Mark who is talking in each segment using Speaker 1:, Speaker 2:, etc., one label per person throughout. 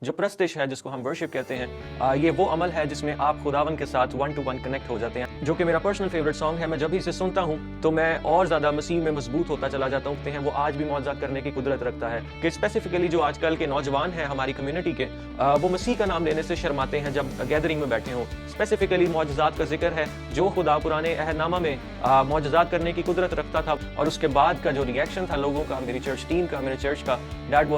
Speaker 1: जो प्रस्तिश है जिसको हम वर्शिप कहते हैं, ये वो अमल है जिसमें आप खुदावन के साथ 1 to 1 कनेक्ट हो जाते हैं, जो कि मेरा पर्सनल फेवरेट सॉन्ग है। मैं जब भी इसे सुनता हूँ तो मैं और ज़्यादा मसीह में मजबूत होता चला जाता हूँ। वो आज भी मौजज़ात करने की कुदरत रखता है कि स्पेसिफिकली जो आजकल के नौजवान हैं हमारी कम्युनिटी के, वो मसीह का नाम लेने से शर्माते हैं जब गैदरिंग में बैठे हों। स्पेसिफिकली मौजज़ात का जिक्र है जो खुदा पुराने अहदनामा में मौजज़ात करने की कुदरत रखता था, और उसके बाद का जो रिएक्शन था लोगों का, मेरी चर्च टीम का, मेरे चर्च का, दैट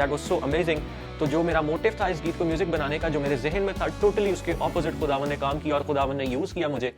Speaker 1: वाज सो अमेजिंग। तो जो मेरा मोटिव था इस गीत को म्यूजिक बनाने का, जो मेरे जहन में था, टोटली उसके ऑपोजिट खुदावन ने काम किया और खुदावन ने यूज किया मुझे।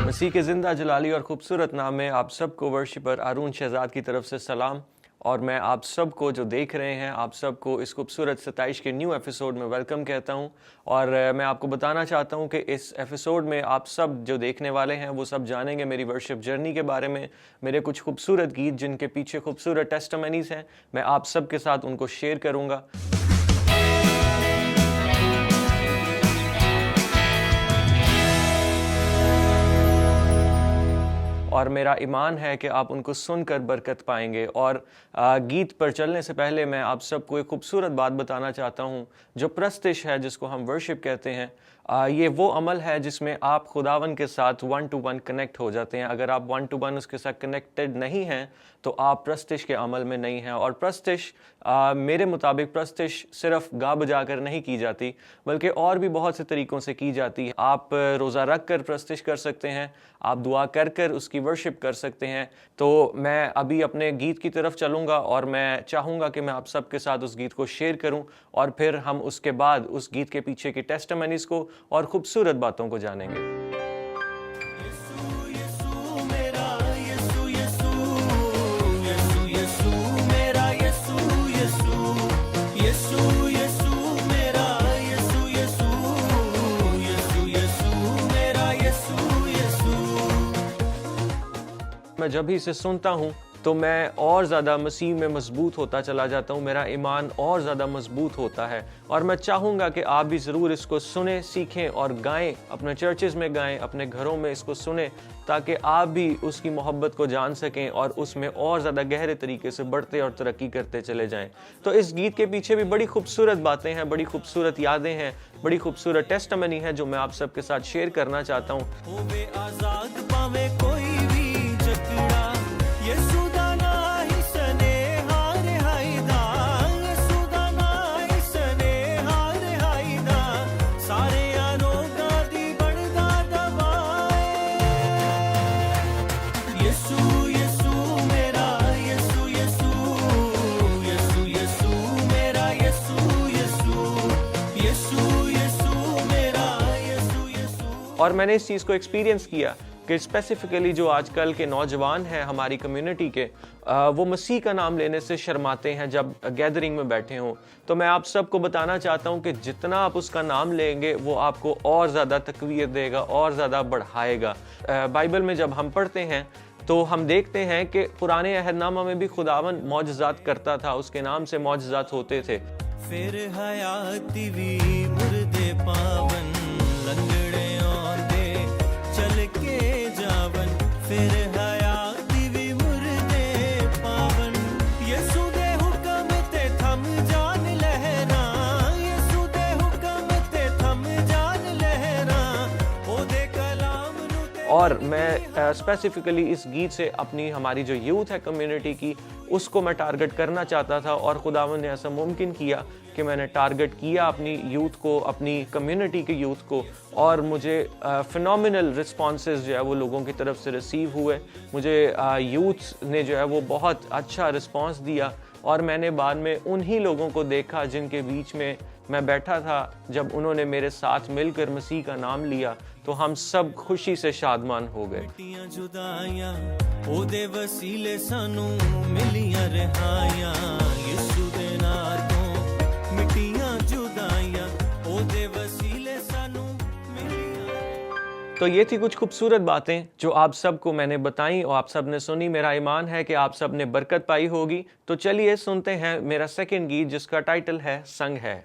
Speaker 1: मसीह के जिंदा जलाली और खूबसूरत नाम में आप सबको वर्शिपर आरून शहजाद की तरफ से सलाम, और मैं आप सबको जो देख रहे हैं, आप सबको इस खूबसूरत 27 के न्यू एपिसोड में वेलकम कहता हूं। और मैं आपको बताना चाहता हूं कि इस एपिसोड में आप सब जो देखने वाले हैं वो सब जानेंगे मेरी वर्शिप जर्नी के बारे में, मेरे कुछ खूबसूरत गीत जिनके पीछे खूबसूरत टेस्टिमनीज हैं, मैं आप सब के साथ उनको शेयर करूँगा। और मेरा ईमान है कि आप उनको सुनकर बरकत पाएंगे। और गीत पर चलने से पहले मैं आप सबको एक खूबसूरत बात बताना चाहता हूँ। जो प्रस्तिश है जिसको हम वर्शिप कहते हैं, ये वो अमल है जिसमें आप खुदावन के साथ 1 to 1 कनेक्ट हो जाते हैं। अगर आप 1 to 1 उसके साथ कनेक्टेड नहीं हैं तो आप प्रस्तिश के अमल में नहीं हैं। और प्रस्तिश मेरे मुताबिक प्रस्तिश सिर्फ गा बजा कर नहीं की जाती, बल्कि और भी बहुत से तरीक़ों से की जाती है। आप रोज़ा रख कर प्रस्तिश कर सकते हैं, आप दुआ कर कर उसकी वर्शिप कर सकते हैं। तो मैं अभी अपने गीत की तरफ चलूँगा और मैं चाहूँगा कि मैं आप सबके साथ उस गीत को शेयर करूँ, और फिर हम उसके बाद उस गीत के पीछे की टेस्टिमनीज़ को और खूबसूरत बातों को जानेंगे। मैं जब भी इसे सुनता हूँ तो मैं और ज़्यादा मसीह में मजबूत होता चला जाता हूँ, मेरा ईमान और ज़्यादा मजबूत होता है। और मैं चाहूँगा कि आप भी ज़रूर इसको सुने, सीखें और गाएं, अपने चर्चेज़ में गाएं, अपने घरों में इसको सुने, ताकि आप भी उसकी मोहब्बत को जान सकें और उसमें और ज़्यादा गहरे तरीके से बढ़ते और तरक्की करते चले जाएं। तो इस गीत के पीछे भी बड़ी खूबसूरत बातें हैं, बड़ी खूबसूरत यादें हैं, बड़ी खूबसूरत टेस्टिमनी है जो मैं आप सबके साथ शेयर करना चाहता हूँ। और मैंने इस चीज़ को एक्सपीरियंस किया कि स्पेसिफिकली जो आजकल के नौजवान हैं हमारी कम्युनिटी के, वो मसीह का नाम लेने से शर्माते हैं जब गैदरिंग में बैठे हों। तो मैं आप सबको बताना चाहता हूं कि जितना आप उसका नाम लेंगे वो आपको और ज़्यादा तकवीत देगा और ज़्यादा बढ़ाएगा। बाइबल में जब हम पढ़ते हैं तो हम देखते हैं कि पुराने अहदनामा में भी खुदावन मौजज़ात करता था, उसके नाम से मौजज़ात होते थे।
Speaker 2: फिर हयाती भी मुर्दे पावन, लंगड़े औंधे चल के जावन, फिर हयाती भी मुर्दे पावन, यीशु दे हुक्म ते थम जान लहरा, यीशु दे हुक्म ते थम जान लहरा, ओदे कलाम नु ते।
Speaker 1: और मैं स्पेसिफिकली इस गीत से अपनी हमारी जो यूथ है कम्युनिटी की, उसको मैं टारगेट करना चाहता था, और खुदावन ने ऐसा मुमकिन किया कि मैंने टारगेट किया अपनी यूथ को, अपनी कम्युनिटी के यूथ को, और मुझे फिनोमिनल रिस्पॉन्सेस जो है वो लोगों की तरफ से रिसीव हुए। मुझे यूथ ने जो है वो बहुत अच्छा रिस्पॉन्स दिया, और मैंने बाद में उन्हीं लोगों को देखा जिनके बीच में मैं बैठा था, जब उन्होंने मेरे साथ मिलकर मसीह का नाम लिया तो हम सब खुशी से शादमान हो गए।
Speaker 2: जुदाइयां ओदे वसीले सानू मिलियां रहाइयां, यीशु दे नाल तो मिटियां जुदाइयां, ओदे वसीले सानू मिलियां।
Speaker 1: तो ये थी कुछ खूबसूरत बातें जो आप सबको मैंने बताई और आप सब ने सुनी। मेरा ईमान है कि आप सब ने बरकत पाई होगी। तो चलिए सुनते हैं मेरा सेकंड गीत जिसका टाइटल है संग है।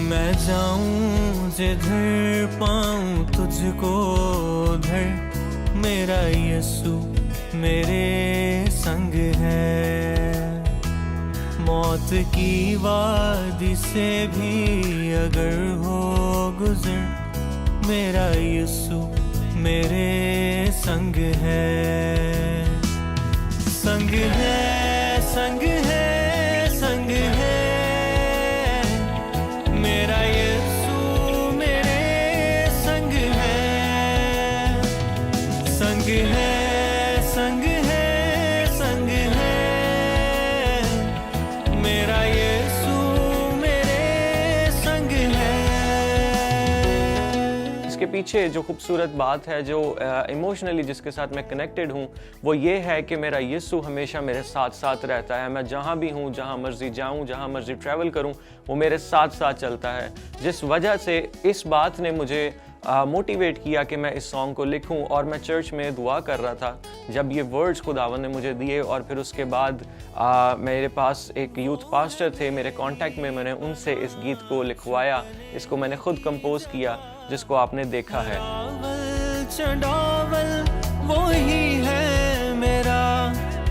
Speaker 2: मैं जाऊं जिधर पाऊं तुझको उधर मेरा यीशु मेरे संग है। मौत की वादी से भी अगर हो गुजर मेरा यीशु मेरे संग है। संग है संग है संग है मेरा यीशु मेरे संग है। संग है संग है संग है मेरा यीशु मेरे संग है।
Speaker 1: इसके पीछे जो खूबसूरत बात है, जो इमोशनली जिसके साथ मैं कनेक्टेड हूँ, वो ये है कि मेरा यीशु हमेशा मेरे साथ साथ रहता है। मैं जहाँ भी हूँ, जहाँ मर्जी जाऊँ, जहाँ मर्जी ट्रैवल करूँ, वो मेरे साथ साथ चलता है। जिस वजह से इस बात ने मुझे मोटिवेट किया कि मैं इस सॉन्ग को लिखूं। और मैं चर्च में दुआ कर रहा था जब ये वर्ड्स खुदावन ने मुझे दिए, और फिर उसके बाद मेरे पास एक यूथ पास्टर थे मेरे कांटेक्ट में, मैंने उनसे इस गीत को लिखवाया। इसको मैंने खुद कंपोज किया, जिसको आपने देखा है।
Speaker 2: चंडावल वो ही है मेरा,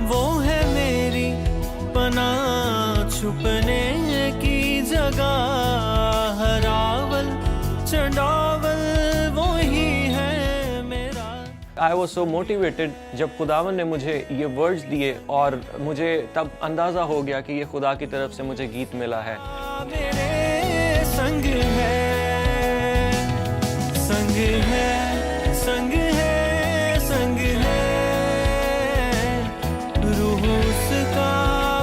Speaker 2: वो है मेरी पनाह छुपने की जगह। हरावल चंडावल वो ही है मेरा।
Speaker 1: आई वॉज सो मोटिवेटेड जब खुदावन ने मुझे ये वर्ड्स दिए, और मुझे तब अंदाज़ा हो गया कि ये खुदा की तरफ से मुझे गीत मिला है।
Speaker 2: मेरे संग है संग है संग है संग है रूह उसका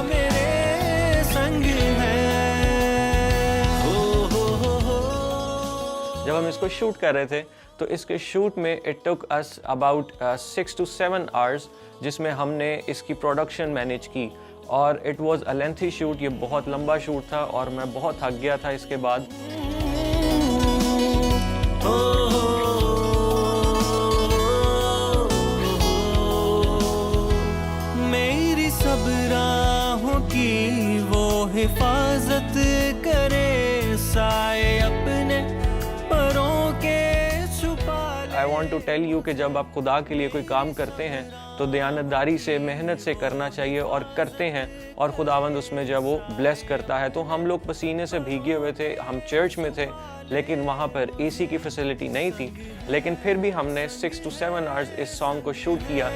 Speaker 2: मेरे संग है।
Speaker 1: जब हम इसको शूट कर रहे थे तो इसके शूट में it took us about 6 to 7 hours, जिसमें हमने इसकी प्रोडक्शन मैनेज की। और it was a lengthy shoot, ये बहुत लंबा शूट था और मैं बहुत थक गया था इसके बाद।
Speaker 2: मेरी सब राहों की वो हिफाजत करे, साए अपने परों के छुपा ले।
Speaker 1: I want to tell you कि जब आप खुदा के लिए कोई काम करते हैं तो दयानतदारी से, मेहनत से करना चाहिए, और करते हैं, और खुदावंद उसमें जब वो ब्लेस करता है। तो हम लोग पसीने से भीगे हुए थे, हम चर्च में थे, लेकिन वहाँ पर एसी की फैसिलिटी नहीं थी, लेकिन फिर भी हमने 6 to 7 आवर्स इस सॉन्ग को शूट किया।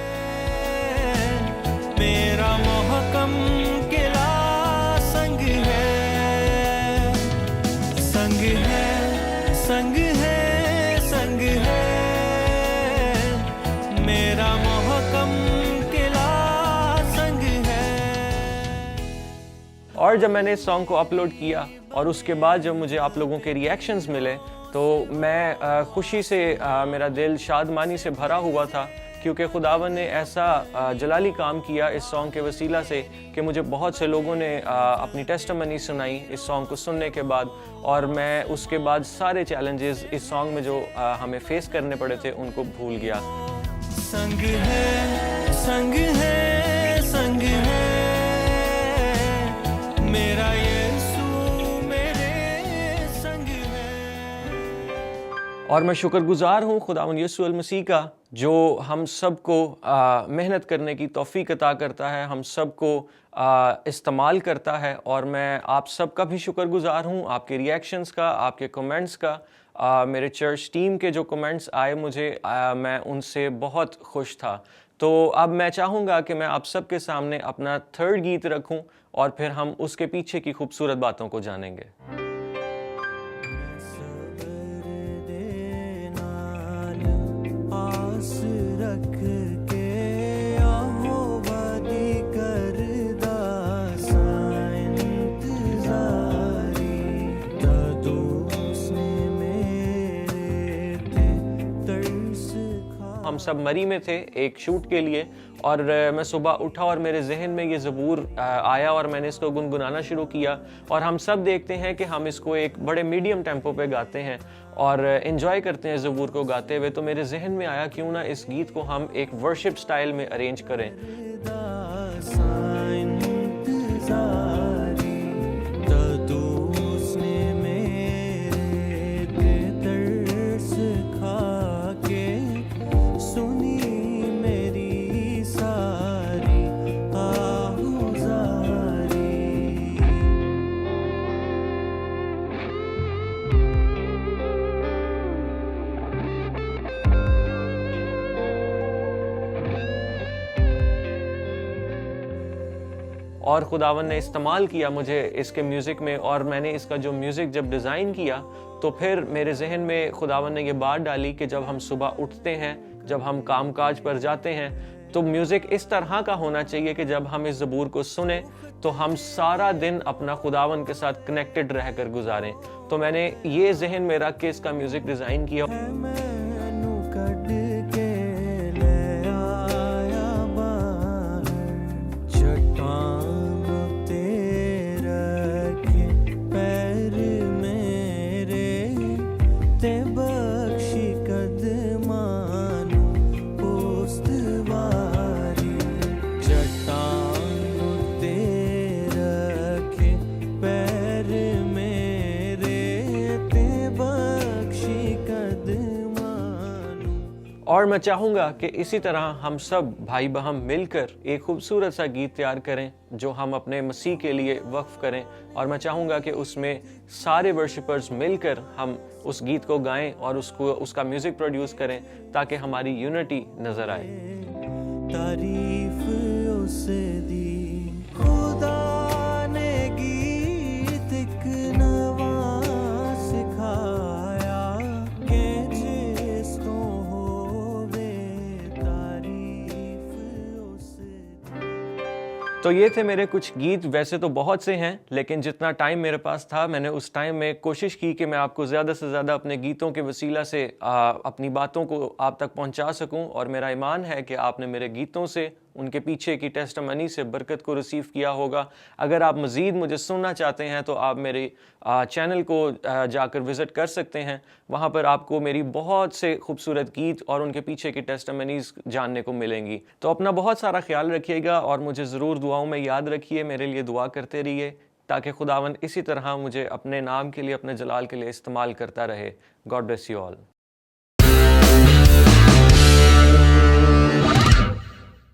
Speaker 2: मेरा मोहकम किला संग है संग है संग है संग है मेरा मोहकम किला संग है।
Speaker 1: और जब मैंने इस सॉन्ग को अपलोड किया और उसके बाद जब मुझे आप लोगों के रिएक्शंस मिले, तो मैं खुशी से, मेरा दिल शादमानी से भरा हुआ था, क्योंकि खुदावन ने ऐसा जलाली काम किया इस सॉन्ग के वसीला से कि मुझे बहुत से लोगों ने अपनी टेस्टिमनी सुनाई इस सॉन्ग को सुनने के बाद। और मैं उसके बाद सारे चैलेंजेस इस सॉन्ग में जो हमें फेस करने पड़े थे उनको भूल गया।
Speaker 2: संग है संग है संग है मेरा यीशु मेरे संग है।
Speaker 1: और मैं शुक्रगुजार हूँ खुदावंद यीशु अल मसीह का, जो हम सबको मेहनत करने की तौफीक अता करता है, हम सबको इस्तेमाल करता है। और मैं आप सबका भी शुक्रगुजार हूँ, आपके रिएक्शंस का, आपके कमेंट्स का। मेरे चर्च टीम के जो कमेंट्स आए मुझे, मैं उनसे बहुत खुश था। तो अब मैं चाहूँगा कि मैं आप सबके सामने अपना थर्ड गीत रखूँ, और फिर हम उसके पीछे की खूबसूरत बातों को जानेंगे।
Speaker 2: आस रख के यहोवा दी करदा सा इंतज़ारी, जदू उसने मेरे ते तरस खा।
Speaker 1: हम सब मरी में थे एक शूट के लिए, और मैं सुबह उठा और मेरे जहन में ये ज़बूर आया और मैंने इसको गुनगुनाना शुरू किया। और हम सब देखते हैं कि हम इसको एक बड़े मीडियम टेम्पो पे गाते हैं और एंजॉय करते हैं ज़बूर को गाते हुए। तो मेरे जहन में आया क्यों ना इस गीत को हम एक वर्शिप स्टाइल में अरेंज करें। और खुदावन ने इस्तेमाल किया मुझे इसके म्यूज़िक में, और मैंने इसका जो म्यूज़िक जब डिज़ाइन किया तो फिर मेरे जहन में खुदावन ने ये बात डाली कि जब हम सुबह उठते हैं, जब हम कामकाज पर जाते हैं, तो म्यूज़िक इस तरह का होना चाहिए कि जब हम इस ज़बूर को सुने तो हम सारा दिन अपना खुदावन के साथ कनेक्टेड रहकर गुजारें। तो मैंने ये जहन में रख के इसका म्यूज़िक डिज़ाइन किया।
Speaker 2: मैनू कढ के ले आया बाहर, चट्टान ते रखे पैर मेरे, ते बख्शी कदमां नू पोस्तवारी। चट्टान ते रखे पैर मेरे, ते बख्शी कदमां नू।
Speaker 1: और मैं चाहूँगा कि इसी तरह हम सब भाई बहन मिलकर एक खूबसूरत सा गीत तैयार करें जो हम अपने मसीह के लिए वक्फ करें, और मैं चाहूँगा कि उसमें सारे वर्शिपर्स मिलकर हम उस गीत को गाएं और उसका म्यूज़िक प्रोड्यूस करें ताकि हमारी यूनिटी नज़र आए।
Speaker 2: तारीफ उस दी खुदा ने गीत इक नवा सिखाया, के जिस तो होवे तारीफ उस दी।
Speaker 1: तो ये थे मेरे कुछ गीत। वैसे तो बहुत से हैं, लेकिन जितना टाइम मेरे पास था मैंने उस टाइम में कोशिश की कि मैं आपको ज़्यादा से ज़्यादा अपने गीतों के वसीला से अपनी बातों को आप तक पहुंचा सकूं, और मेरा ईमान है कि आपने मेरे गीतों से उनके पीछे की टेस्टमनी से बरकत को रिसीव किया होगा। अगर आप मज़ीद मुझे सुनना चाहते हैं तो आप मेरे चैनल को जाकर विज़िट कर सकते हैं। वहाँ पर आपको मेरी बहुत से खूबसूरत गीत और उनके पीछे की टेस्टमनीज़ जानने को मिलेंगी। तो अपना बहुत सारा ख्याल रखिएगा और मुझे ज़रूर दुआओं में याद रखिए, मेरे लिए दुआ करते रहिए ताकि खुदावन इसी तरह मुझे अपने नाम के लिए, अपने जलाल के लिए इस्तेमाल करता रहे। God bless you all.